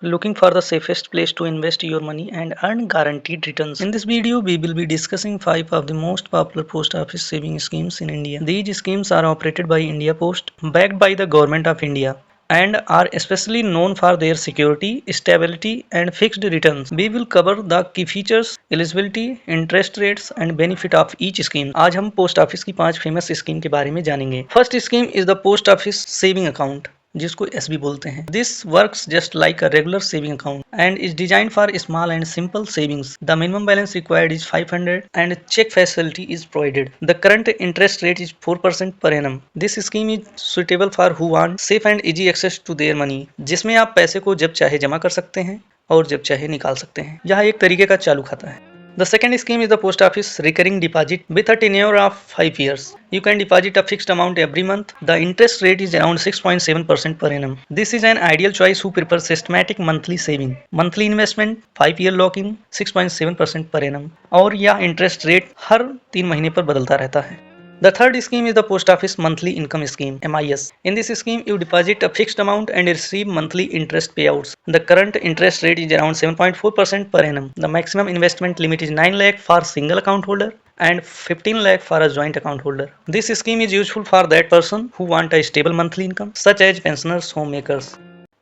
Looking for the safest place to invest your money and earn guaranteed returns. In this video, we will be discussing 5 of the most popular post office saving schemes in India. These schemes are operated by India Post, backed by the Government of India, and are especially known for their security, stability and fixed returns. We will cover the key features, eligibility, interest rates and benefit of each scheme. आज हम post office की 5 famous scheme के बारे में जानेंगे. First scheme is the post office saving account, जिसको SB बोलते हैं. This works just like a regular saving account and is design for small and simple savings. The minimum balance required is 500 and check facility is provided. The current interest rate is 4% per annum. This scheme is suitable for who want safe and easy access to their money, जिसमें आप पैसे को जब चाहे जमा कर सकते हैं और जब चाहे निकाल सकते हैं. यह एक तरीके का चालू खाता है. The second scheme is the post office recurring deposit with a tenure of 5 years. You can deposit a fixed amount every month. The interest rate is around 6.7% per annum. This is an ideal choice who prefers systematic monthly saving. Monthly investment, 5-year lock-in, 6.7% per annum. और यह interest rate हर 3 महीने पर बदलता रहता है. The third scheme is the Post Office Monthly Income Scheme (MIS). In this scheme, you deposit a fixed amount and receive monthly interest payouts. The current interest rate is around 7.4% per annum. The maximum investment limit is 9 lakh for single account holder and 15 lakh for a joint account holder. This scheme is useful for that person who want a stable monthly income, such as pensioners, homemakers.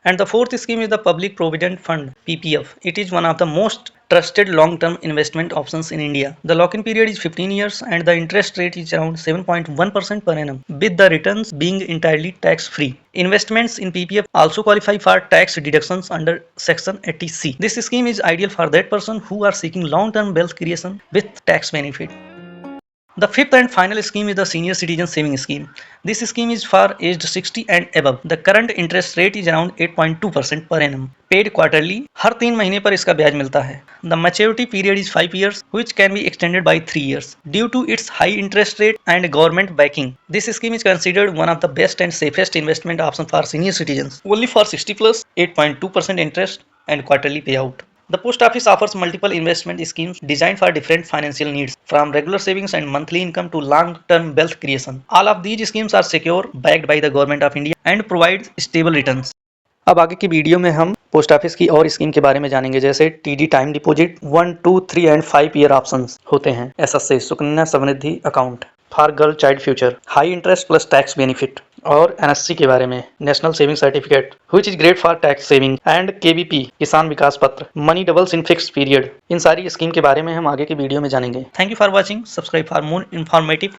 And the fourth scheme is the Public Provident Fund (PPF). It is one of the most trusted long-term investment options in India. The lock-in period is 15 years and the interest rate is around 7.1% per annum, with the returns being entirely tax-free. Investments in PPF also qualify for tax deductions under Section 80C. This scheme is ideal for that person who are seeking long-term wealth creation with tax benefit. The fifth and final scheme is the Senior Citizen Saving Scheme. This scheme is for aged 60 and above. The current interest rate is around 8.2% per annum. Paid quarterly. हर 3 महीने पर इसका ब्याज मिलता है. The maturity period is 5 years, which can be extended by 3 years. Due to its high interest rate and government backing, this scheme is considered one of the best and safest investment options for senior citizens. Only for 60 plus, 8.2% interest and quarterly payout. The post office offers multiple investment schemes designed for different financial needs, from regular savings and monthly income to long-term wealth creation. All of these schemes are secure, backed by the Government of India, and provide stable returns. अब आगे की video में हम post office की और scheme के बारे में जानेंगे, जैसे TD time deposit, 1, 2, 3 and 5 year options होते हैं. SSA Sukanya Samriddhi account for girl child future, high interest plus tax benefit. और एनएससी के बारे में, national saving certificate which is great for tax saving. And KVP किसान विकास पत्र, money doubles in fixed period. इन सारी scheme के बारे में हम आगे की वीडियो में जानेंगे. Thank you for watching. Subscribe for more informative